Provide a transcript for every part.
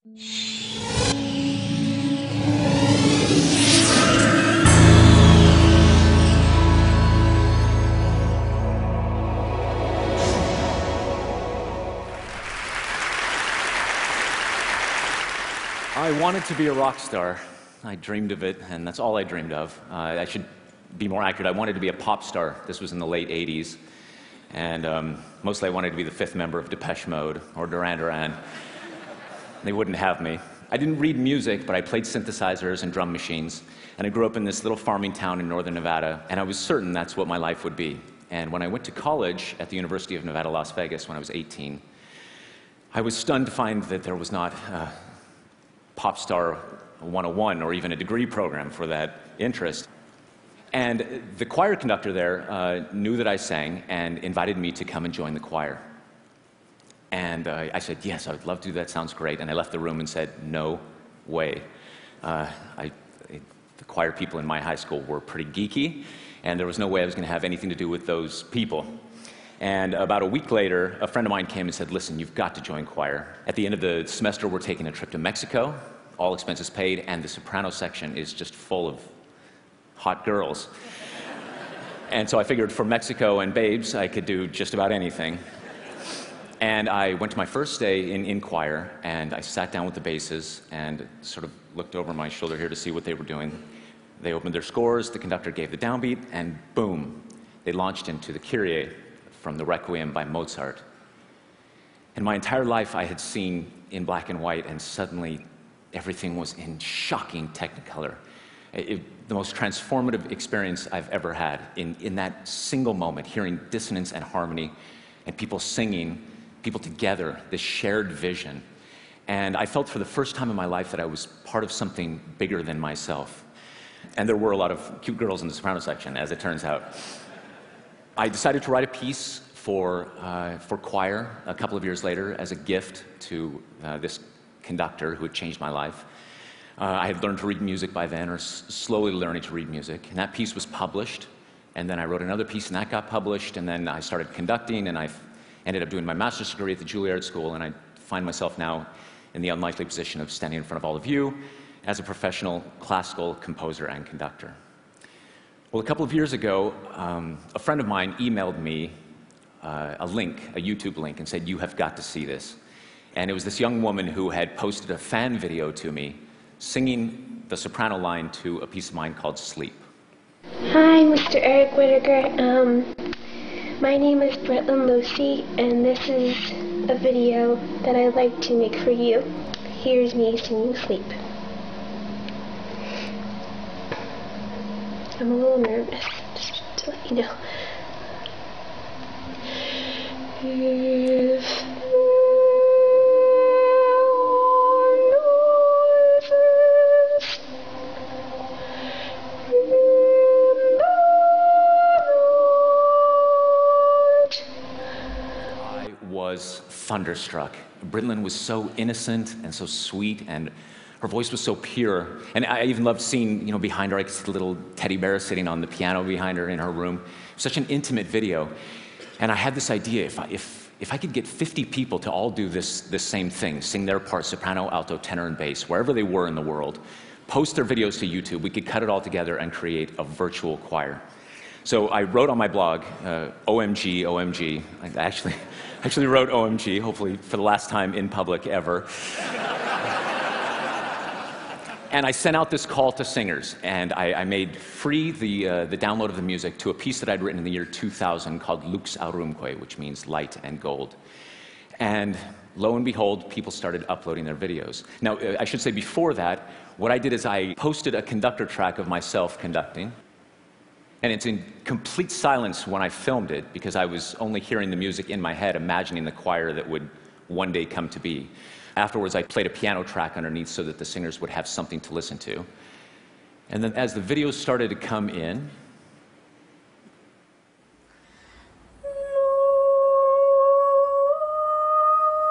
I wanted to be a rock star. I dreamed of it, and that's all I dreamed of. I should be more accurate. I wanted to be a pop star. This was in the late 80s. And mostly I wanted to be the fifth member of Depeche Mode or Duran Duran. They wouldn't have me. I didn't read music, but I played synthesizers and drum machines. And I grew up in this little farming town in northern Nevada, and I was certain that's what my life would be. And when I went to college at the University of Nevada, Las Vegas, when I was 18, I was stunned to find that there was not Pop Star 101 or even a degree program for that interest. And the choir conductor there knew that I sang and invited me to come and join the choir. And I said, yes, I would love to do that, sounds great. And I left the room and said, no way. The choir people in my high school were pretty geeky, and there was no way I was going to have anything to do with those people. And about a week later, a friend of mine came and said, listen, you've got to join choir. At the end of the semester, we're taking a trip to Mexico, all expenses paid, and the soprano section is just full of hot girls. And so I figured for Mexico and babes, I could do just about anything. And I went to my first day in choir, and I sat down with the basses and sort of looked over my shoulder here to see what they were doing. They opened their scores, the conductor gave the downbeat, and boom, they launched into the Kyrie from the Requiem by Mozart. And my entire life I had seen in black and white, and suddenly everything was in shocking Technicolor. The most transformative experience I've ever had in that single moment, hearing dissonance and harmony, and people singing, people together, this shared vision. And I felt for the first time in my life that I was part of something bigger than myself. And there were a lot of cute girls in the soprano section, as it turns out. I decided to write a piece for choir a couple of years later as a gift to this conductor who had changed my life. I had learned to read music by then, or slowly learning to read music, and that piece was published. And then I wrote another piece, and that got published, and then I started conducting, and I ended up doing my master's degree at the Juilliard School, and I find myself now in the unlikely position of standing in front of all of you as a professional classical composer and conductor. Well, a couple of years ago, a friend of mine emailed me a YouTube link, and said, you have got to see this. And it was this young woman who had posted a fan video to me, singing the soprano line to a piece of mine called Sleep. Hi, Mr. Eric Whitacre. My name is Bretland Lucy, and this is a video that I'd like to make for you. Here's me singing Sleep. I'm a little nervous, just to let you know. If I was thunderstruck. Britland was so innocent and so sweet, and her voice was so pure. And I even loved seeing, behind her, I could see the little teddy bear sitting on the piano behind her in her room. Such an intimate video. And I had this idea, if I could get 50 people to all do this same thing, sing their part, soprano, alto, tenor, and bass, wherever they were in the world, post their videos to YouTube, we could cut it all together and create a virtual choir. So I wrote on my blog, OMG, OMG. I actually wrote OMG, hopefully for the last time in public ever. And I sent out this call to singers, and I made free the download of the music to a piece that I'd written in the year 2000 called Lux Aurumque, which means light and gold. And lo and behold, people started uploading their videos. Now, I should say before that, what I did is I posted a conductor track of myself conducting, and it's in complete silence when I filmed it, because I was only hearing the music in my head, imagining the choir that would one day come to be. Afterwards, I played a piano track underneath so that the singers would have something to listen to. And then as the videos started to come in,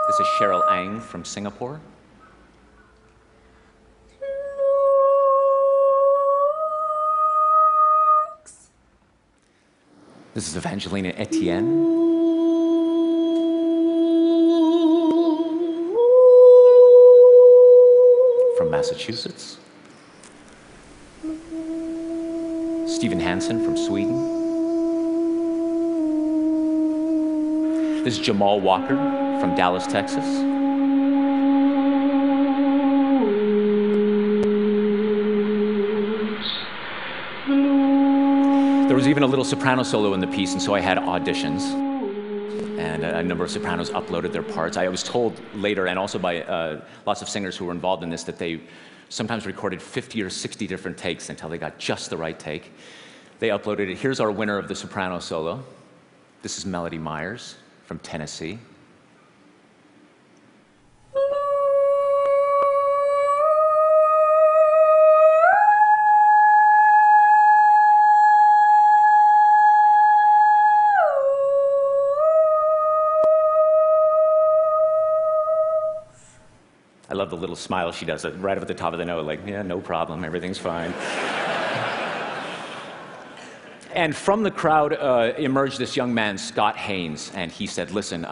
this is Cheryl Ang from Singapore. This is Evangelina Etienne. from Massachusetts. Stephen Hansen from Sweden. This is Jamal Walker from Dallas, Texas. There was even a little soprano solo in the piece, and so I had auditions. And a number of sopranos uploaded their parts. I was told later, and also by lots of singers who were involved in this, that they sometimes recorded 50 or 60 different takes until they got just the right take. They uploaded it. Here's our winner of the soprano solo. This is Melody Myers from Tennessee. I love the little smile she does right up at the top of the note, like, yeah, no problem, everything's fine. And from the crowd emerged this young man, Scott Haynes, and he said, listen,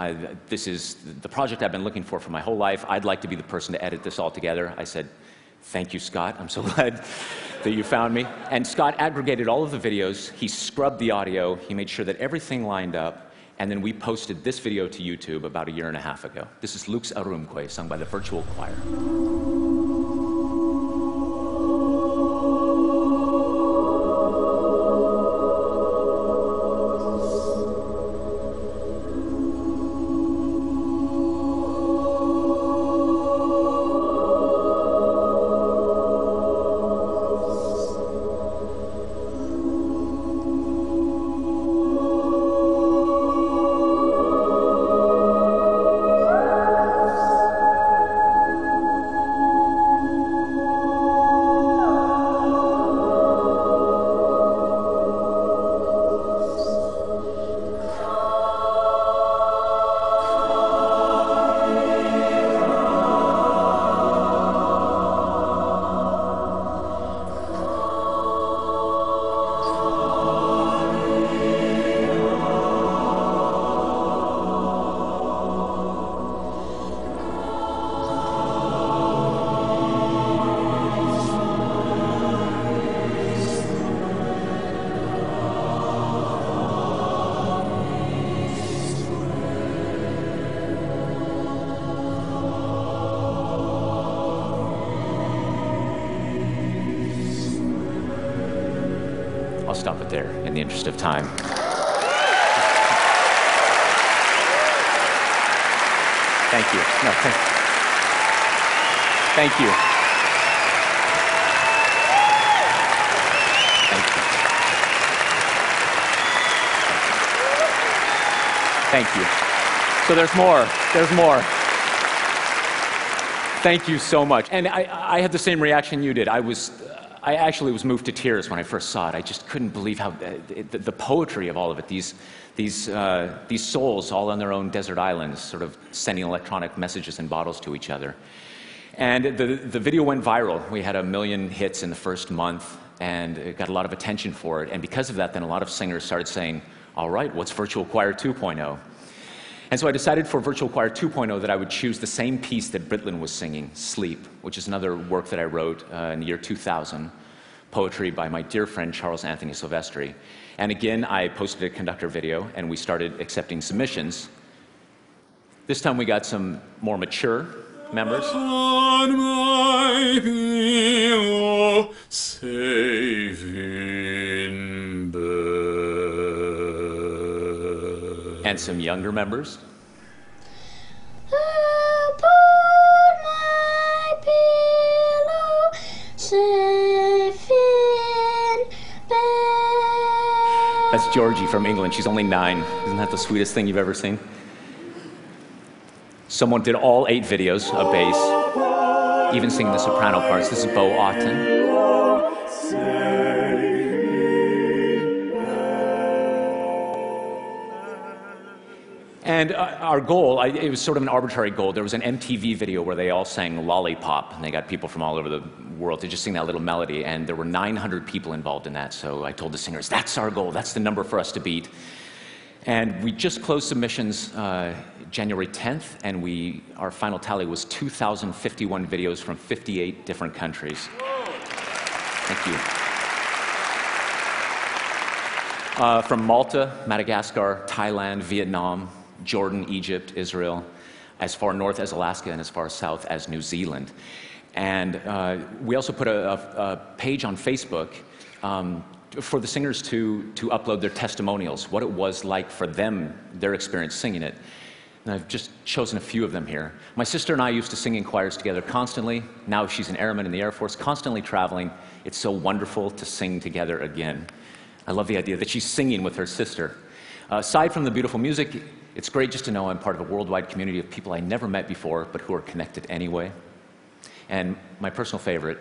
this is the project I've been looking for my whole life. I'd like to be the person to edit this all together. I said, thank you, Scott. I'm so glad that you found me. And Scott aggregated all of the videos. He scrubbed the audio. He made sure that everything lined up. And then we posted this video to YouTube about 1.5 years ago. This is Lux Arumque, sung by the Virtual Choir. I'll stop it there in the interest of time. Thank you. No, thank you. Thank you. Thank you. So there's more. There's more. Thank you so much. And I had the same reaction you did. I actually was moved to tears when I first saw it. I just couldn't believe how the poetry of all of it. These souls all on their own desert islands, sort of sending electronic messages in bottles to each other. And the video went viral. We had 1 million hits in the first month, and it got a lot of attention for it. And because of that, then a lot of singers started saying, all right, what's Virtual Choir 2.0? And so I decided for Virtual Choir 2.0 that I would choose the same piece that Britlin was singing, Sleep, which is another work that I wrote in the year 2000, poetry by my dear friend Charles Anthony Silvestri. And again, I posted a conductor video, and we started accepting submissions. This time we got some more mature members. On my pillow, safe in bed. And some younger members. Upon my pillow, safe in bed. That's Georgie from England. She's only 9. Isn't that the sweetest thing you've ever seen? Someone did all 8 videos of bass, even singing the soprano parts. This is Bo Otten. And our goal, it was sort of an arbitrary goal. There was an MTV video where they all sang Lollipop, and they got people from all over the world to just sing that little melody, and there were 900 people involved in that. So I told the singers, that's our goal, that's the number for us to beat. And we just closed submissions January 10th, and our final tally was 2,051 videos from 58 different countries. Thank you. From Malta, Madagascar, Thailand, Vietnam, Jordan, Egypt, Israel, as far north as Alaska, and as far south as New Zealand. And we also put a page on Facebook for the singers to upload their testimonials, what it was like for them, their experience singing it. And I've just chosen a few of them here. My sister and I used to sing in choirs together constantly. Now she's an airman in the Air Force, constantly traveling. It's so wonderful to sing together again. I love the idea that she's singing with her sister. Aside from the beautiful music, it's great just to know I'm part of a worldwide community of people I never met before, but who are connected anyway. And my personal favorite,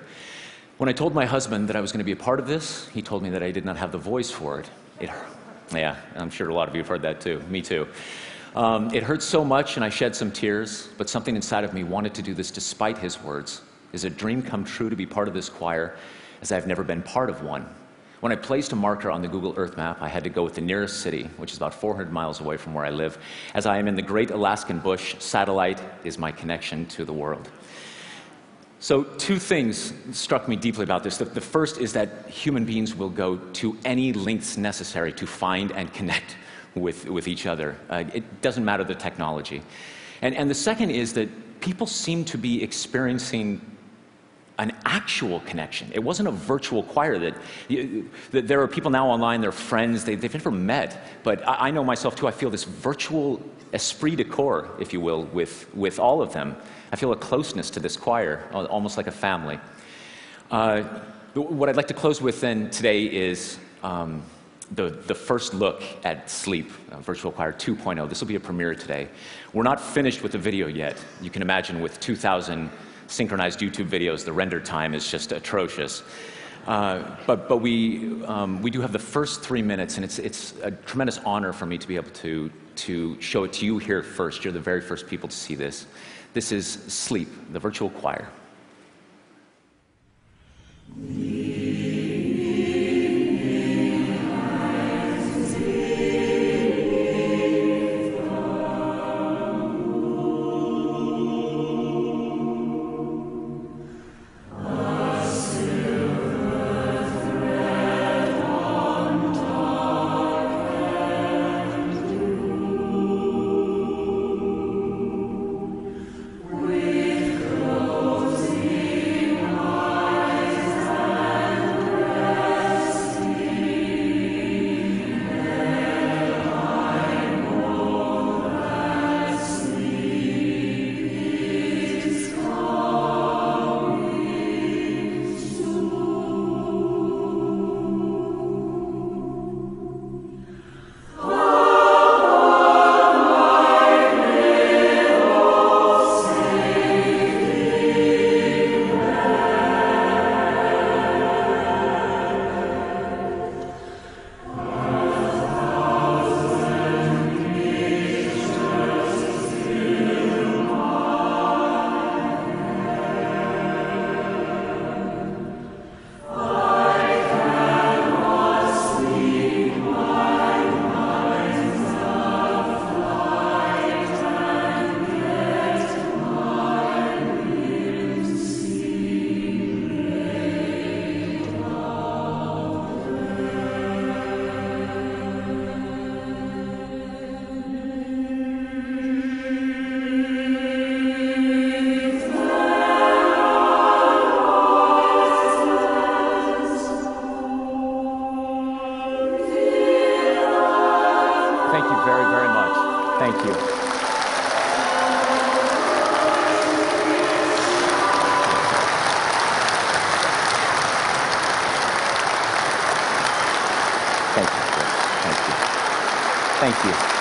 when I told my husband that I was going to be a part of this, he told me that I did not have the voice for it. Yeah, I'm sure a lot of you have heard that too. Me too. It hurt so much, and I shed some tears, but something inside of me wanted to do this despite his words. Is a dream come true to be part of this choir, as I've never been part of one. When I placed a marker on the Google Earth map, I had to go with the nearest city, which is about 400 miles away from where I live. As I am in the great Alaskan bush, satellite is my connection to the world. So two things struck me deeply about this. The first is that human beings will go to any lengths necessary to find and connect with each other. It doesn't matter the technology. And the second is that people seem to be experiencing an actual connection. It wasn't a virtual choir that there are people now online, they're friends, they've never met, but I know myself too, I feel this virtual esprit de corps, if you will, with all of them. I feel a closeness to this choir, almost like a family. What I'd like to close with then today is the first look at Sleep, Virtual Choir 2.0. This will be a premiere today. We're not finished with the video yet. You can imagine with 2,000 synchronized YouTube videos, the render time is just atrocious. But we do have the first 3 minutes, and it's a tremendous honor for me to be able to show it to you here first. You're the very first people to see this. This is Sleep, the virtual choir. Thank you. Thank you. Thank you. Thank you.